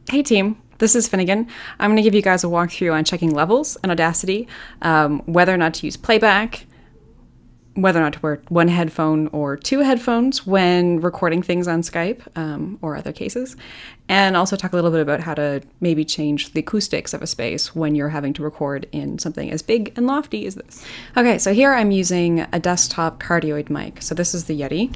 Hey team, this is Finnegan. I'm going to give you guys a walkthrough on checking levels in Audacity, whether or not to use playback, whether or not to wear one headphone or two headphones when recording things on Skype or other cases, and also talk a little bit about how to maybe change the acoustics of a space when you're having to record in something as big and lofty as this. Okay, so here I'm using a desktop cardioid mic. So this is the Yeti.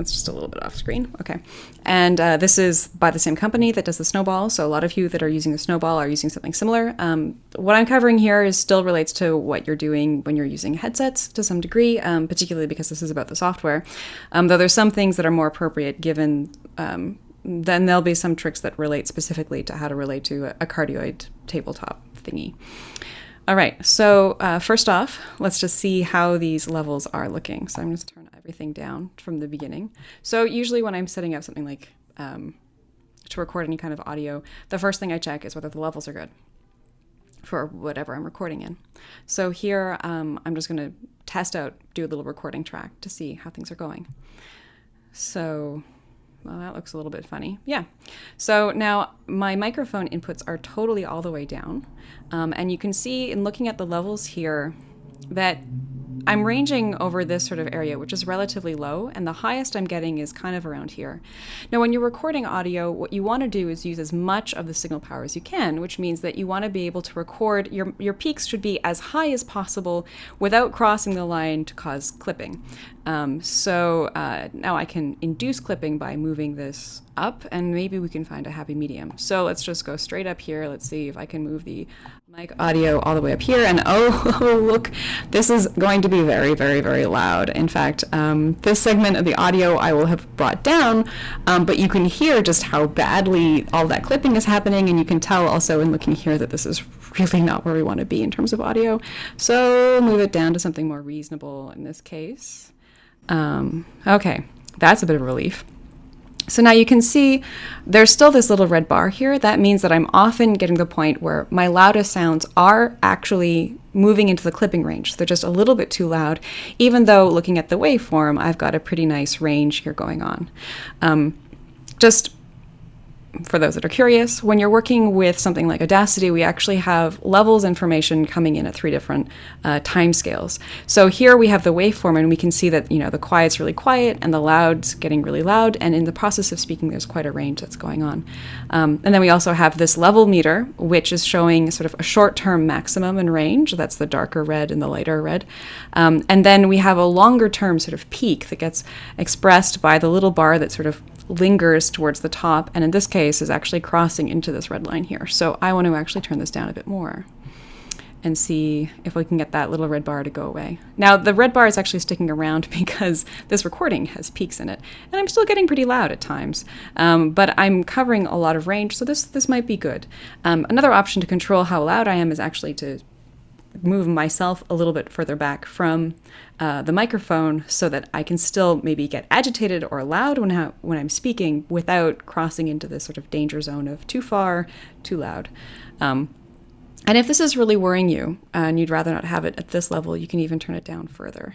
It's just a little bit off screen. Okay. And this is by the same company that does the Snowball. So a lot of you that are using the Snowball are using something similar. What I'm covering here is still relates to what you're doing when you're using headsets to some degree, particularly because this is about the software. Though there's some things that are more appropriate given, then there'll be some tricks that relate specifically to how to relate to a cardioid tabletop thingy. All right, so first off, let's just see how these levels are looking. So I'm just turn everything down from the beginning. So usually when I'm setting up something like to record any kind of audio, the first thing I check is whether the levels are good for whatever I'm recording in. So here I'm just going to test out, do a little recording track to see how things are going. So... well, that looks a little bit funny. Yeah. So now my microphone inputs are totally all the way down. And you can see in looking at the levels here that I'm ranging over this sort of area, which is relatively low, and the highest I'm getting is kind of around here. Now, when you're recording audio, what you want to do is use as much of the signal power as you can, which means that you want to be able to record, your peaks should be as high as possible without crossing the line to cause clipping. So now I can induce clipping by moving this up, and maybe we can find a happy medium. So let's just go straight up here. Let's see if I can move the mic audio all the way up here. And oh, look, this is going to be very, very, very loud. In fact, this segment of the audio I will have brought down, but you can hear just how badly all that clipping is happening, and you can tell also in looking here that this is really not where we want to be in terms of audio. So move it down to something more reasonable in this case. Okay, that's a bit of a relief. So now you can see there's still this little red bar here. That means that I'm often getting to the point where my loudest sounds are actually moving into the clipping range. They're just a little bit too loud, even though looking at the waveform, I've got a pretty nice range here going on. Just for those that are curious, when you're working with something like Audacity, we actually have levels information coming in at 3 different time scales. So here we have the waveform, and we can see that, the quiet's really quiet and the loud's getting really loud. And in the process of speaking, there's quite a range that's going on. And then we also have this level meter, which is showing sort of a short-term maximum in range. That's the darker red and the lighter red. And then we have a longer-term sort of peak that gets expressed by the little bar that sort of lingers towards the top, and in this case is actually crossing into this red line here. So I want to actually turn this down a bit more and see if we can get that little red bar to go away. Now the red bar is actually sticking around because this recording has peaks in it, and I'm still getting pretty loud at times, but I'm covering a lot of range, so this might be good. Another option to control how loud I am is actually to move myself a little bit further back from the microphone so that I can still maybe get agitated or loud when I'm speaking without crossing into this sort of danger zone of too far, too loud. And if this is really worrying you and you'd rather not have it at this level, you can even turn it down further.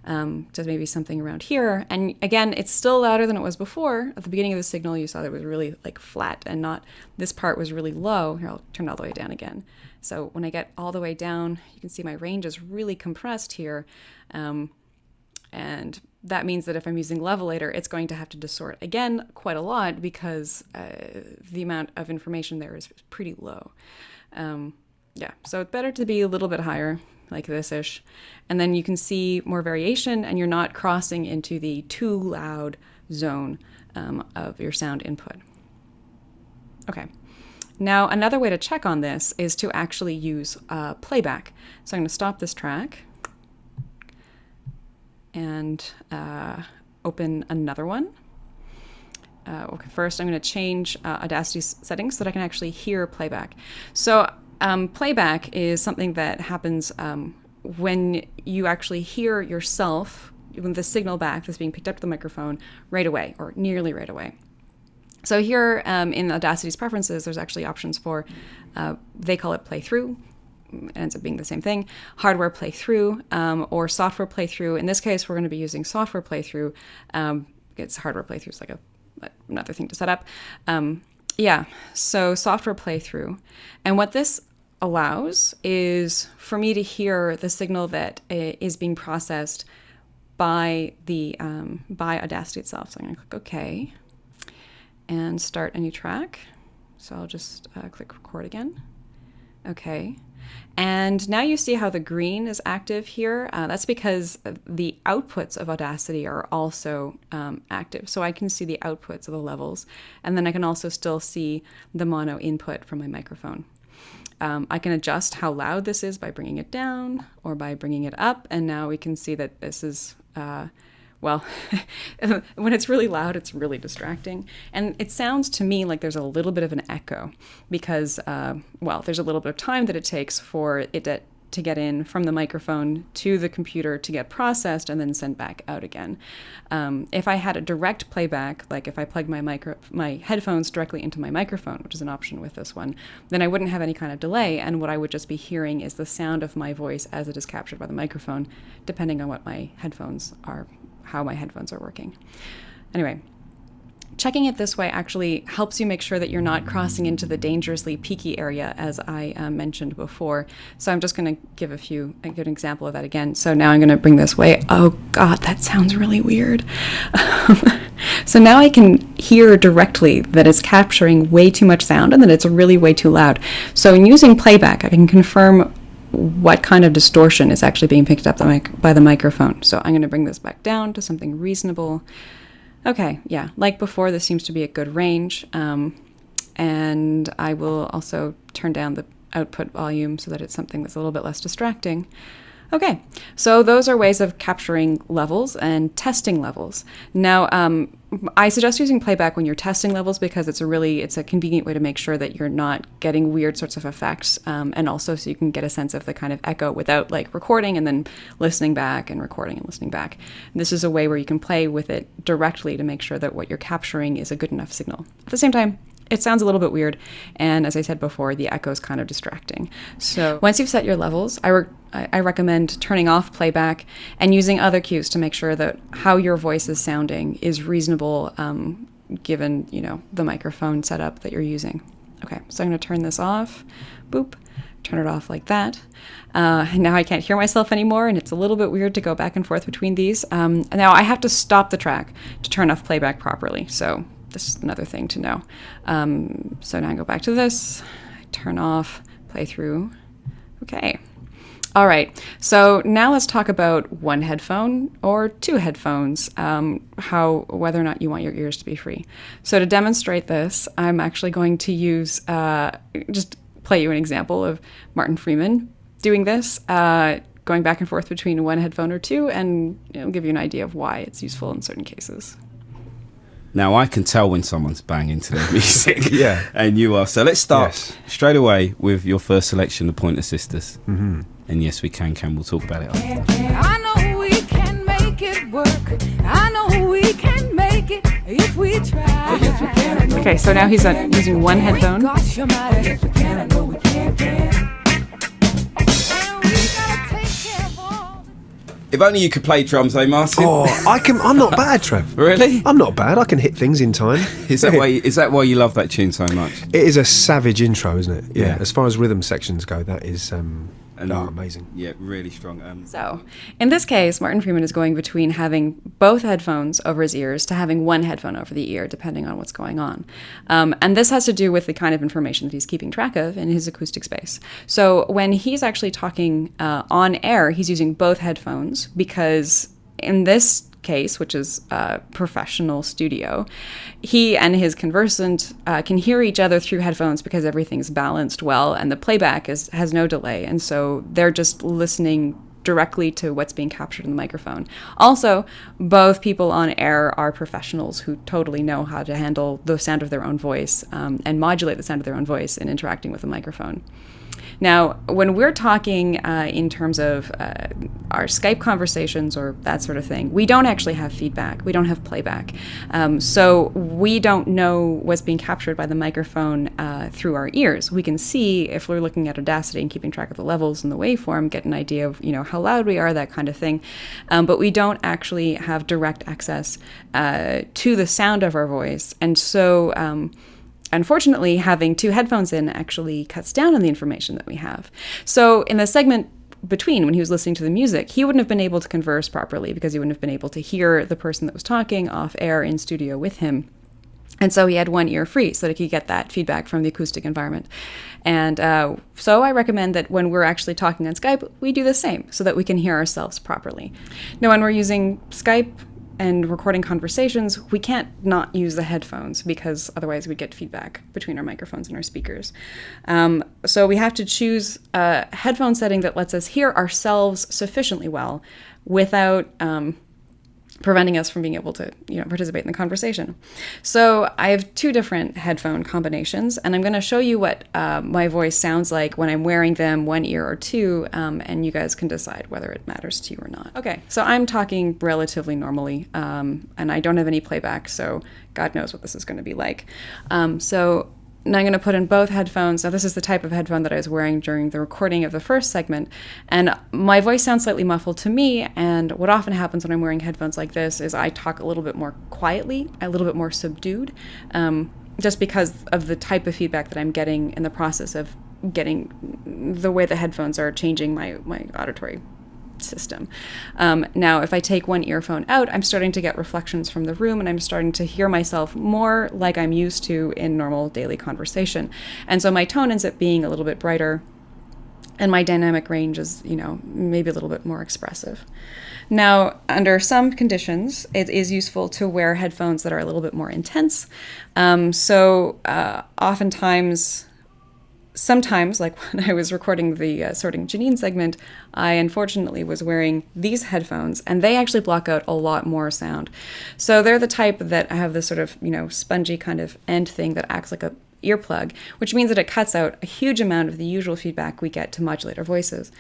To maybe something around here. And again, it's still louder than it was before. At the beginning of the signal, you saw that it was really like flat and not, this part was really low. Here, I'll turn it all the way down again. So when I get all the way down, you can see my range is really compressed here. And that means that if I'm using levelator, it's going to have to distort again quite a lot because the amount of information there is pretty low. Yeah, so it's better to be a little bit higher, like this-ish. And then you can see more variation, and you're not crossing into the too loud zone of your sound input. Okay. Now, another way to check on this is to actually use playback. So I'm going to stop this track and open another one. Okay, first, I'm going to change Audacity settings so that I can actually hear playback. So playback is something that happens when you actually hear yourself, when the signal back that's being picked up to the microphone right away, or nearly right away. So here in Audacity's preferences, there's actually options for, they call it playthrough. It ends up being the same thing, hardware playthrough or software playthrough. In this case, we're going to be using software playthrough. it's hardware playthrough is like another thing to set up. So software playthrough. And what this allows is for me to hear the signal that is being processed by by Audacity itself. So I'm going to click OK and start a new track. So I'll just click record again. Okay. And now you see how the green is active here. That's because the outputs of Audacity are also active. So I can see the outputs of the levels. And then I can also still see the mono input from my microphone. I can adjust how loud this is by bringing it down or by bringing it up. And now we can see that this is, when it's really loud, it's really distracting. And it sounds to me like there's a little bit of an echo because, there's a little bit of time that it takes for it to get in from the microphone to the computer to get processed and then sent back out again. If I had a direct playback, like if I plugged my headphones directly into my microphone, which is an option with this one, then I wouldn't have any kind of delay, and what I would just be hearing is the sound of my voice as it is captured by the microphone, depending on what my headphones are, how my headphones are working. Anyway, checking it this way actually helps you make sure that you're not crossing into the dangerously peaky area, as I mentioned before. So I'm just going to give a good example of that again. So now I'm going to bring this way. Oh God, that sounds really weird. So now I can hear directly that it's capturing way too much sound and that it's really way too loud. So in using playback, I can confirm what kind of distortion is actually being picked up by the microphone. So I'm going to bring this back down to something reasonable. Okay, yeah, like before, this seems to be a good range. And I will also turn down the output volume so that it's something that's a little bit less distracting. Okay, so those are ways of capturing levels and testing levels. Now, I suggest using playback when you're testing levels because it's a convenient way to make sure that you're not getting weird sorts of effects, and also so you can get a sense of the kind of echo without like recording and then listening back and recording and listening back. And this is a way where you can play with it directly to make sure that what you're capturing is a good enough signal. At the same time, it sounds a little bit weird, and as I said before, the echo is kind of distracting. So once you've set your levels, I recommend turning off playback and using other cues to make sure that how your voice is sounding is reasonable, given the microphone setup that you're using. Okay, so I'm going to turn this off. Boop. Turn it off like that. And now I can't hear myself anymore, and it's a little bit weird to go back and forth between these. Now I have to stop the track to turn off playback properly. So this is another thing to know. So now I go back to this, turn off, play through. Okay. All right. So now let's talk about one headphone or two headphones, whether or not you want your ears to be free. So to demonstrate this, I'm actually going to use, just play you an example of Martin Freeman doing this, going back and forth between one headphone or two, and give you an idea of why it's useful in certain cases. Now, I can tell when someone's banging to their music. Yeah. And you are. So let's start straight away with your first selection, the Pointer Sisters. Mm-hmm. And yes, we can. We'll talk about it after. I know we can make it work. I know we can make it if we try. Yes, we can. Okay, so now he's using one headphone. Gosh, you're my yes, we can. I know we can. If only you could play drums, eh, Martin? Oh, I can. I'm not bad, Trev. Really? I'm not bad. I can hit things in time. Is that why you love that tune so much? It is a savage intro, isn't it? Yeah. As far as rhythm sections go, that is amazing. Yeah, really strong. So, in this case, Martin Freeman is going between having both headphones over his ears to having one headphone over the ear, depending on what's going on. And this has to do with the kind of information that he's keeping track of in his acoustic space. So, when he's actually talking on air, he's using both headphones because in this case, which is a professional studio, he and his conversant can hear each other through headphones because everything's balanced well and the playback has no delay, and so they're just listening directly to what's being captured in the microphone. Also, both people on air are professionals who totally know how to handle the sound of their own voice and modulate the sound of their own voice in interacting with the microphone. Now, when we're talking in terms of our Skype conversations or that sort of thing, we don't actually have feedback. We don't have playback. So we don't know what's being captured by the microphone through our ears. We can see, if we're looking at Audacity and keeping track of the levels in the waveform, get an idea of, how loud we are, that kind of thing. But we don't actually have direct access to the sound of our voice. And so unfortunately, having two headphones in actually cuts down on the information that we have. So in the segment between, when he was listening to the music, he wouldn't have been able to converse properly because he wouldn't have been able to hear the person that was talking off air in studio with him. And so he had one ear free so that he could get that feedback from the acoustic environment. And so I recommend that when we're actually talking on Skype, we do the same so that we can hear ourselves properly. Now, when we're using Skype and recording conversations, we can't not use the headphones because otherwise we'd get feedback between our microphones and our speakers. So we have to choose a headphone setting that lets us hear ourselves sufficiently well without preventing us from being able to participate in the conversation. So I have two different headphone combinations, and I'm going to show you what my voice sounds like when I'm wearing them one ear or two, and you guys can decide whether it matters to you or not. Okay, so I'm talking relatively normally, and I don't have any playback, so God knows what this is going to be like. So now I'm going to put in both headphones. Now, this is the type of headphone that I was wearing during the recording of the first segment, and my voice sounds slightly muffled to me, and what often happens when I'm wearing headphones like this is I talk a little bit more quietly, a little bit more subdued, just because of the type of feedback that I'm getting in the process of getting the way the headphones are changing my auditory system. Now, if I take one earphone out, I'm starting to get reflections from the room, and I'm starting to hear myself more like I'm used to in normal daily conversation. And so my tone ends up being a little bit brighter, and my dynamic range is, maybe a little bit more expressive. Now, under some conditions, it is useful to wear headphones that are a little bit more intense. Sometimes, like when I was recording the Sorting Janine segment, I unfortunately was wearing these headphones, and they actually block out a lot more sound. So they're the type that have this sort of, spongy kind of end thing that acts like a earplug, which means that it cuts out a huge amount of the usual feedback we get to modulate our voices.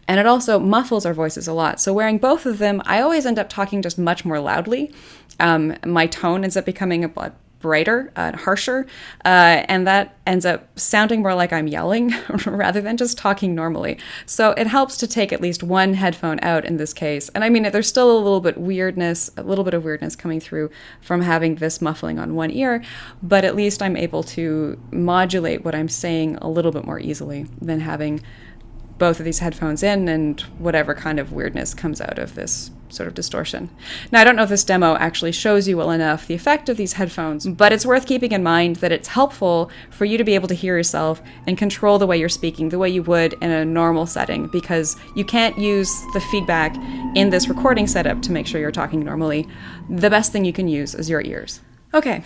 And it also muffles our voices a lot. So wearing both of them, I always end up talking just much more loudly. My tone ends up becoming a lot brighter and harsher, and that ends up sounding more like I'm yelling rather than just talking normally. So it helps to take at least one headphone out in this case. And I mean, there's still a little bit of weirdness coming through from having this muffling on one ear, but at least I'm able to modulate what I'm saying a little bit more easily than having both of these headphones in and whatever kind of weirdness comes out of this sort of distortion. Now, I don't know if this demo actually shows you well enough the effect of these headphones, but it's worth keeping in mind that it's helpful for you to be able to hear yourself and control the way you're speaking the way you would in a normal setting, because you can't use the feedback in this recording setup to make sure you're talking normally. The best thing you can use is your ears. Okay,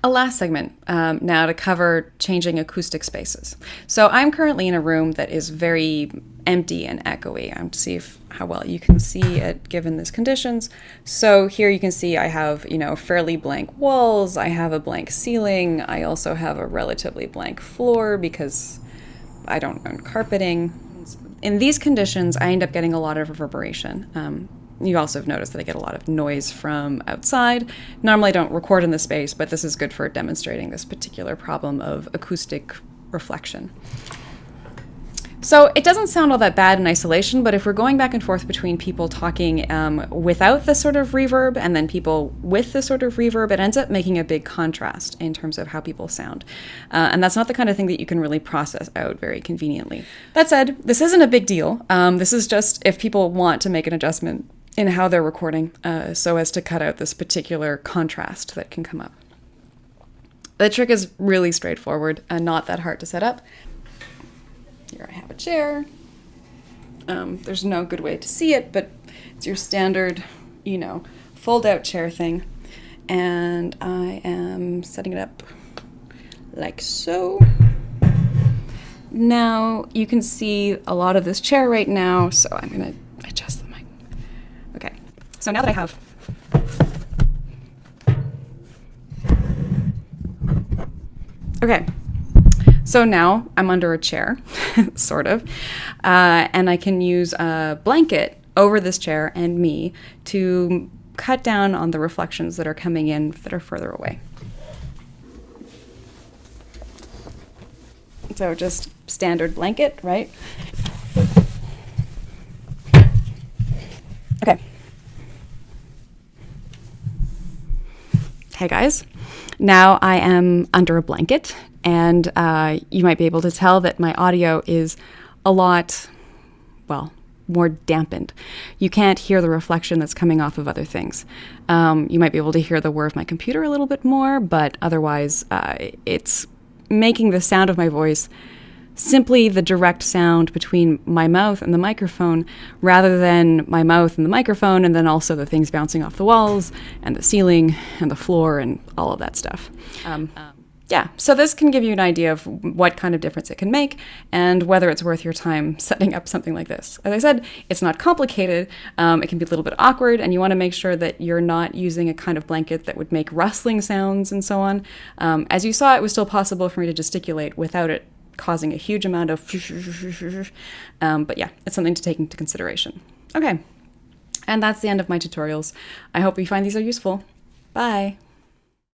a last segment now to cover changing acoustic spaces. So I'm currently in a room that is very empty and echoey. I'm to see how well you can see it given these conditions. So here you can see I have, fairly blank walls. I have a blank ceiling. I also have a relatively blank floor because I don't own carpeting. In these conditions, I end up getting a lot of reverberation. You also have noticed that I get a lot of noise from outside. Normally I don't record in this space, but this is good for demonstrating this particular problem of acoustic reflection. So it doesn't sound all that bad in isolation, but if we're going back and forth between people talking without this sort of reverb and then people with this sort of reverb, it ends up making a big contrast in terms of how people sound. And that's not the kind of thing that you can really process out very conveniently. That said, this isn't a big deal. This is just if people want to make an adjustment in how they're recording so as to cut out this particular contrast that can come up. The trick is really straightforward and not that hard to set up. Here I have a chair. There's no good way to see it, but it's your standard, fold-out chair thing. And I am setting it up like so. Now, you can see a lot of this chair right now, so I'm going to adjust the mic. Okay, so now that I have So now I'm under a chair, sort of, and I can use a blanket over this chair and me to cut down on the reflections that are coming in that are further away. So just standard blanket, right? Okay. Hey guys, now I am under a blanket, and you might be able to tell that my audio is a lot, well, more dampened. You can't hear the reflection that's coming off of other things. You might be able to hear the whir of my computer a little bit more, but otherwise it's making the sound of my voice simply the direct sound between my mouth and the microphone, rather than my mouth and the microphone and then also the things bouncing off the walls and the ceiling and the floor and all of that stuff. Yeah, so this can give you an idea of what kind of difference it can make and whether it's worth your time setting up something like this. As I said, it's not complicated. It can be a little bit awkward, and you want to make sure that you're not using a kind of blanket that would make rustling sounds and so on. As you saw, it was still possible for me to gesticulate without it causing a huge amount of but yeah, it's something to take into consideration. Okay, and that's the end of my tutorials. I hope you find these are useful. Bye.